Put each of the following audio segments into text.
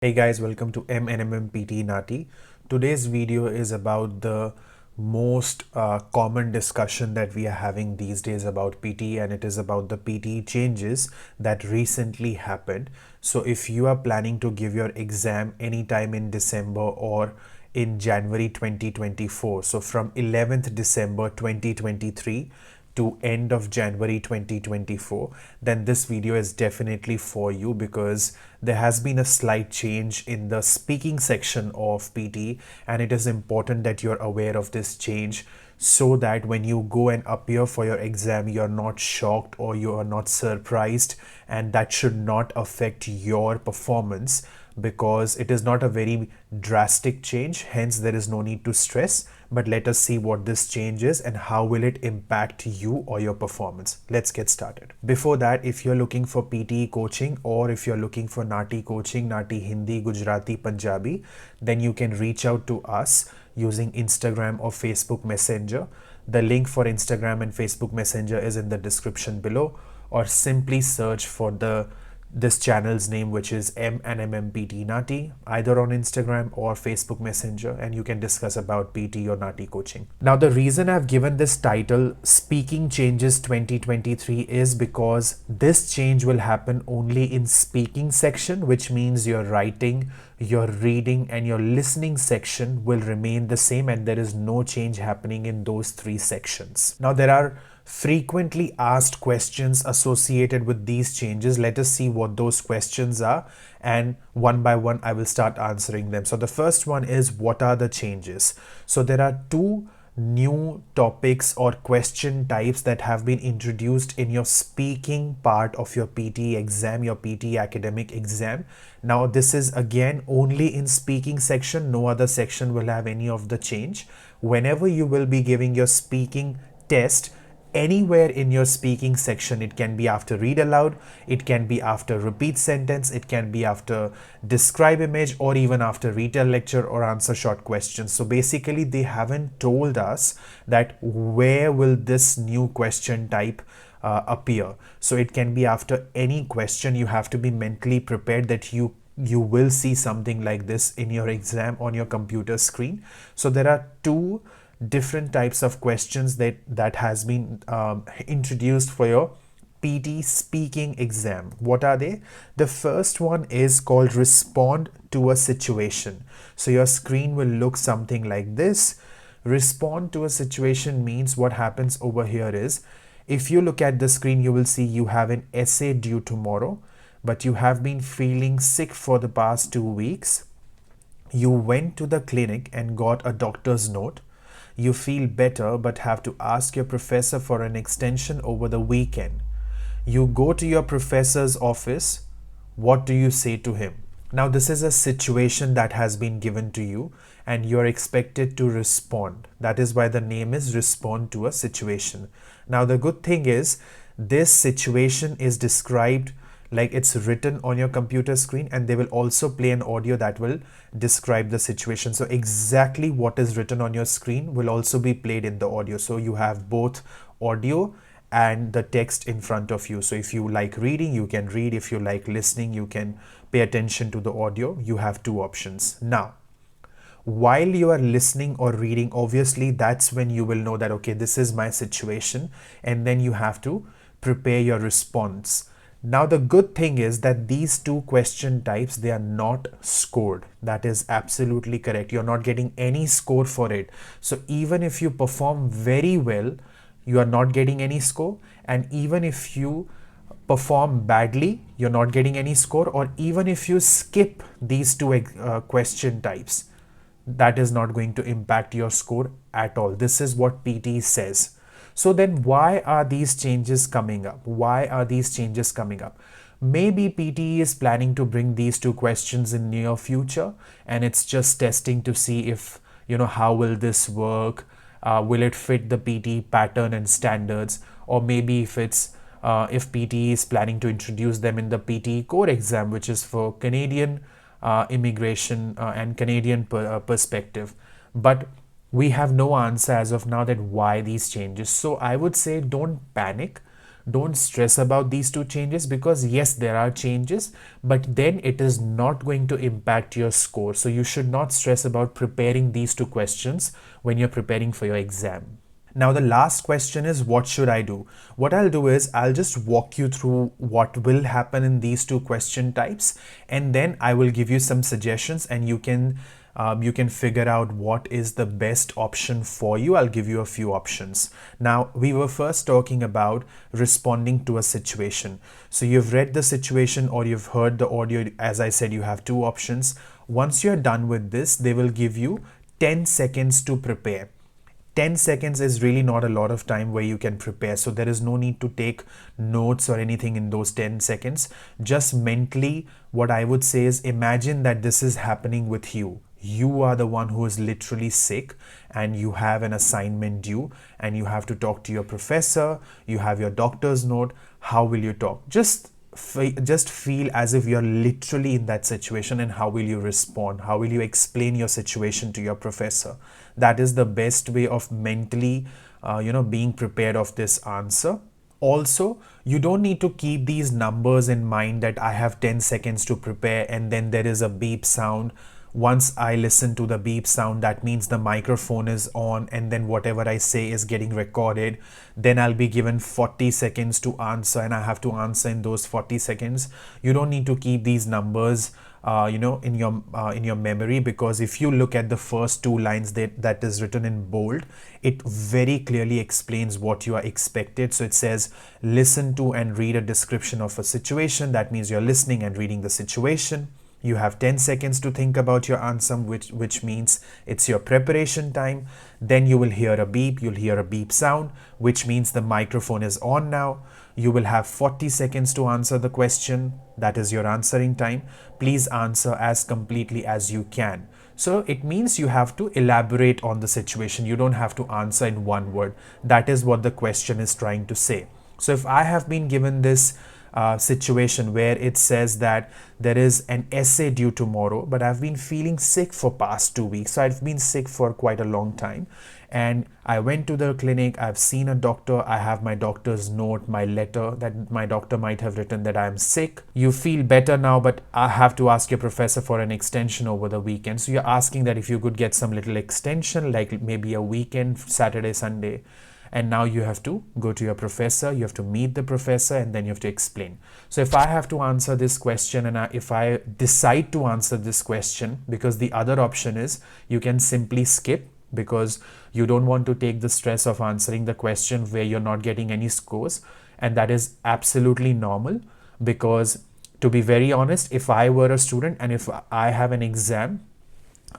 Hey guys, welcome to MNMM PTE NAATI. Today's video is about the most common discussion that we are having these days about PTE, and it is about the PTE changes that recently happened. So if you are planning to give your exam anytime in December or in January 2024, so from 11th December 2023 to end of January 2024, then this video is definitely for you because there has been a slight change in the speaking section of PT, and it is important that you're aware of this change so that when you go and appear for your exam, you're not shocked or you are not surprised, and that should not affect your performance because it is not a very drastic change. Hence, there is no need to stress. But let us see what this change is and how will it impact you or your performance. Let's get started. Before that, if you're looking for PTE coaching or if you're looking for NAATI coaching, NAATI Hindi, Gujarati, Punjabi, then you can reach out to us using Instagram or Facebook Messenger. The link for Instagram and Facebook Messenger is in the description below, or simply search for this channel's name, which is MNMMPT NAATI, either on Instagram or Facebook Messenger, and you can discuss about PT or NAATI coaching. Now, the reason I've given this title Speaking Changes 2023 is because this change will happen only in speaking section, which means your writing, your reading and your listening section will remain the same, and there is no change happening in those three sections. Now, there are frequently asked questions associated with these changes. Let us see what those questions are, and one by one I will start answering them. So the first one is, what are the changes? So there are two new topics or question types that have been introduced in your speaking part of your PTE exam, your PTE academic exam. Now this is again only in speaking section. No other section will have any of the change. Whenever you will be giving your speaking test, anywhere in your speaking section, it can be after read aloud, it can be after repeat sentence, it can be after describe image, or even after retell lecture or answer short questions. So basically they haven't told us that where will this new question type appear. So it can be after any question. You have to be mentally prepared that you will see something like this in your exam on your computer screen. So there are two different types of questions that has been introduced for your PT speaking exam. What are they? The first one is called respond to a situation. So your screen will look something like this. Respond to a situation means what happens over here is, if you look at the screen, you will see you have an essay due tomorrow, but you have been feeling sick for the past 2 weeks. You went to the clinic and got a doctor's note. You feel better but have to ask your professor for an extension over the weekend. You go to your professor's office. What do you say to him? Now, this is a situation that has been given to you and you are expected to respond. That is why the name is respond to a situation. Now, the good thing is this situation is described like it's written on your computer screen, and they will also play an audio that will describe the situation. So exactly what is written on your screen will also be played in the audio. So you have both audio and the text in front of you. So if you like reading, you can read. If you like listening, you can pay attention to the audio. You have two options. Now, while you are listening or reading, obviously that's when you will know that, okay, this is my situation, and then you have to prepare your response. Now, the good thing is that these two question types, they are not scored. That is absolutely correct. You're not getting any score for it. So even if you perform very well, you are not getting any score. And even if you perform badly, you're not getting any score. Or even if you skip these two question types, that is not going to impact your score at all. This is what PT says. So then why are these changes coming up? Why are these changes coming up? Maybe PTE is planning to bring these two questions in near future, and it's just testing to see if, how will this work? Will it fit the PTE pattern and standards? Or maybe if PTE is planning to introduce them in the PTE core exam, which is for Canadian immigration and Canadian perspective. But we have no answer as of now that why these changes. So I would say don't panic. Don't stress about these two changes, because yes, there are changes, but then it is not going to impact your score. So you should not stress about preparing these two questions when you're preparing for your exam. Now, the last question is, what should I do? What I'll do is I'll just walk you through what will happen in these two question types, and then I will give you some suggestions, and you can figure out what is the best option for you. I'll give you a few options. Now, we were first talking about responding to a situation. So you've read the situation or you've heard the audio. As I said, you have two options. Once you're done with this, they will give you 10 seconds to prepare. 10 seconds is really not a lot of time where you can prepare. So there is no need to take notes or anything in those 10 seconds. Just mentally, what I would say is, imagine that this is happening with you. You are the one who is literally sick and you have an assignment due and you have to talk to your professor. You have your doctor's note. How will you talk? Just feel as if you're literally in that situation, and how will you respond? How will you explain your situation to your professor? That is the best way of mentally being prepared of this answer. Also, you don't need to keep these numbers in mind that I have 10 seconds to prepare and then there is a beep sound. Once I listen to the beep sound, that means the microphone is on, and then whatever I say is getting recorded. Then I'll be given 40 seconds to answer and I have to answer in those 40 seconds. You don't need to keep these numbers in your memory, because if you look at the first two lines that is written in bold, it very clearly explains what you are expected. So it says, listen to and read a description of a situation. That means you're listening and reading the situation. You have 10 seconds to think about your answer, which means it's your preparation time. Then you will hear a beep, you'll hear a beep sound, which means the microphone is on now. You will have 40 seconds to answer the question. That is your answering time. Please answer as completely as you can. So it means you have to elaborate on the situation. You don't have to answer in one word. That is what the question is trying to say. So if I have been given this situation where it says that there is an essay due tomorrow, but I've been feeling sick for past 2 weeks. So I've been sick for quite a long time, and I went to the clinic, I've seen a doctor, I have my doctor's note, my letter that my doctor might have written that I'm sick. You feel better now, but I have to ask your professor for an extension over the weekend. So you're asking that if you could get some little extension, like maybe a weekend, Saturday, Sunday. And now you have to go to your professor, you have to meet the professor, and then you have to explain. So if I have to answer this question, and if I decide to answer this question, because the other option is you can simply skip, because you don't want to take the stress of answering the question where you're not getting any scores. And that is absolutely normal, because to be very honest, if I were a student and if I have an exam,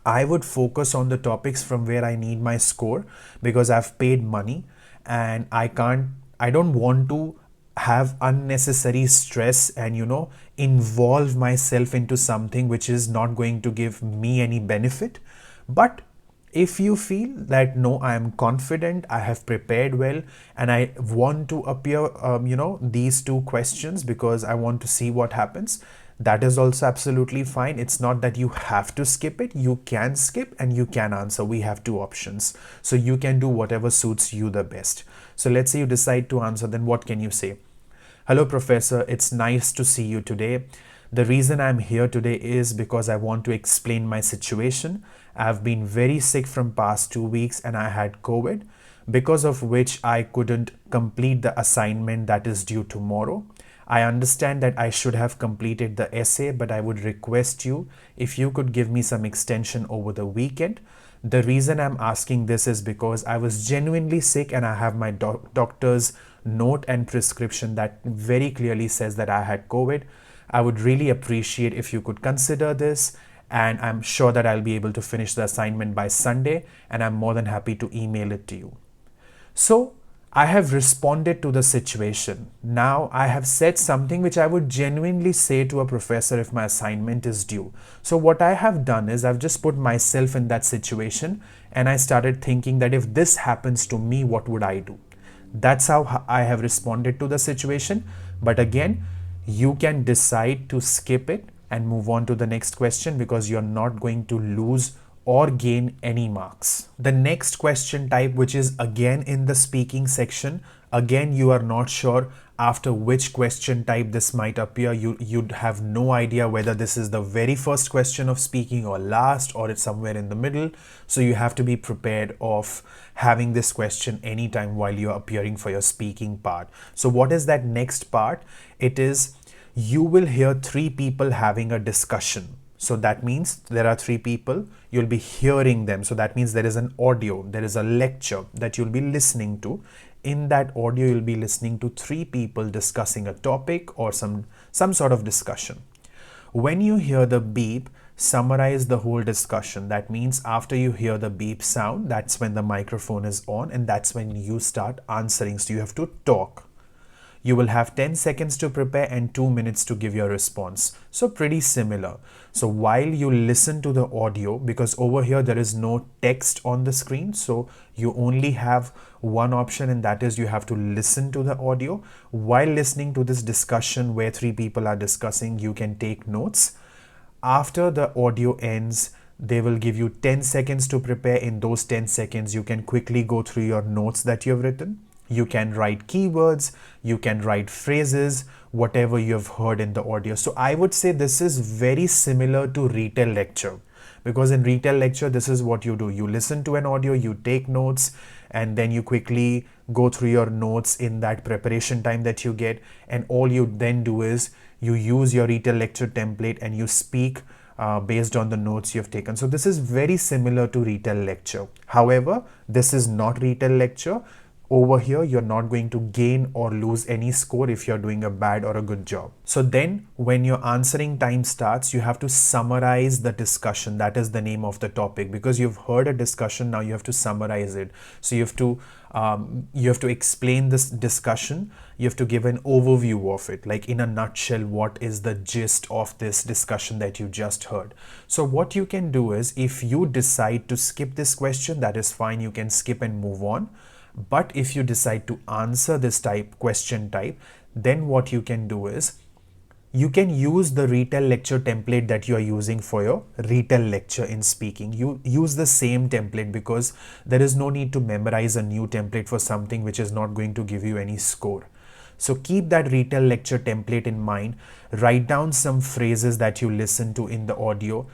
I would focus on the topics from where I need my score, because I've paid money and I don't want to have unnecessary stress and involve myself into something which is not going to give me any benefit. But if you feel that no, I am confident, I have prepared well, and I want to appear these two questions because I want to see what happens, that is also absolutely fine. It's not that you have to skip it. You can skip and you can answer. We have two options. So you can do whatever suits you the best. So let's say you decide to answer, then what can you say? Hello, Professor. It's nice to see you today. The reason I'm here today is because I want to explain my situation. I've been very sick from past 2 weeks and I had COVID, because of which I couldn't complete the assignment that is due tomorrow. I understand that I should have completed the essay, but I would request you if you could give me some extension over the weekend. The reason I'm asking this is because I was genuinely sick and I have my doctor's note and prescription that very clearly says that I had COVID. I would really appreciate if you could consider this, and I'm sure that I'll be able to finish the assignment by Sunday, and I'm more than happy to email it to you. So I have responded to the situation. Now I have said something which I would genuinely say to a professor if my assignment is due. So what I have done is I've just put myself in that situation and I started thinking that if this happens to me, what would I do? That's how I have responded to the situation. But again, you can decide to skip it and move on to the next question, because you're not going to lose or gain any marks. The next question type, which is again in the speaking section, Again, you are not sure after which question type this might appear. You'd have no idea whether this is the very first question of speaking or last, or it's somewhere in the middle. So you have to be prepared of having this question anytime while you're appearing for your speaking part. So what is that next part? It is, you will hear three people having a discussion. So that means there are three people, you'll be hearing them. So that means there is an audio, there is a lecture that you'll be listening to. In that audio, you'll be listening to three people discussing a topic or some sort of discussion. When you hear the beep, summarize the whole discussion. That means after you hear the beep sound, that's when the microphone is on and that's when you start answering. So you have to talk. You will have 10 seconds to prepare and 2 minutes to give your response. So pretty similar. So while you listen to the audio, because over here there is no text on the screen, so you only have one option, and that is you have to listen to the audio. While listening to this discussion where three people are discussing, you can take notes. After the audio ends, they will give you 10 seconds to prepare. In those 10 seconds, you can quickly go through your notes that you have written. You can write keywords, you can write phrases, whatever you have heard in the audio. So I would say this is very similar to retail lecture, because in retail lecture, this is what you do. You listen to an audio, you take notes, and then you quickly go through your notes in that preparation time that you get. And all you then do is you use your retail lecture template and you speak based on the notes you've taken. So this is very similar to retail lecture. However, this is not retail lecture. Over here, you're not going to gain or lose any score if you're doing a bad or a good job. So then when your answering time starts, you have to summarize the discussion. That is the name of the topic, because you've heard a discussion. Now you have to summarize it. So you have to explain this discussion. You have to give an overview of it, like in a nutshell, what is the gist of this discussion that you just heard. So what you can do is, if you decide to skip this question, that is fine. You can skip and move on. But if you decide to answer this question type, then what you can do is you can use the retail lecture template that you are using for your retail lecture in speaking. You use the same template, because there is no need to memorize a new template for something which is not going to give you any score. So keep that retail lecture template in mind. Write down some phrases that you listen to in the audio.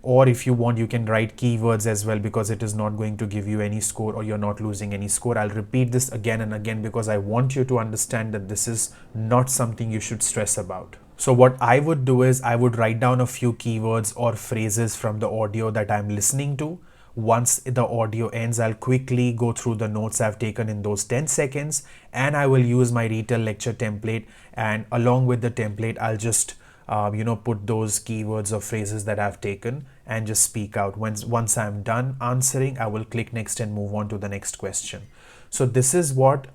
Or if you want, you can write keywords as well, because it is not going to give you any score, or you're not losing any score. I'll repeat this again and again because I want you to understand that this is not something you should stress about. So what I would do is I would write down a few keywords or phrases from the audio that I'm listening to. Once the audio ends, I'll quickly go through the notes I've taken in those 10 seconds, and I will use my retail lecture template, and along with the template, I'll just put those keywords or phrases that I've taken and just speak out. Once I'm done answering, I will click next and move on to the next question. So this is what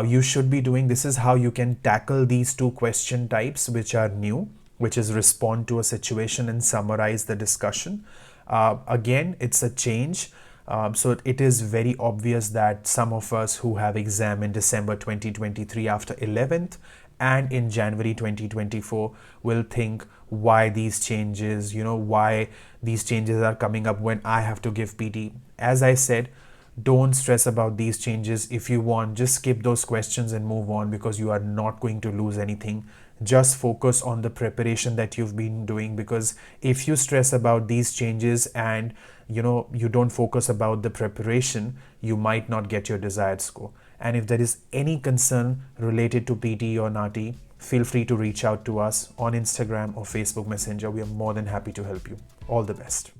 you should be doing. This is how you can tackle these two question types which are new, which is respond to a situation and summarize the discussion. Again, it's a change. So it is very obvious that some of us who have exam in December 2023 after 11th and in January 2024 will think, why these changes, why these changes are coming up when I have to give PT. As I said, don't stress about these changes. If you want, just skip those questions and move on, because you are not going to lose anything. Just focus on the preparation that you've been doing, because if you stress about these changes and you don't focus about the preparation, you might not get your desired score. And if there is any concern related to PTE or NAATI, feel free to reach out to us on Instagram or Facebook Messenger. We are more than happy to help you. All the best.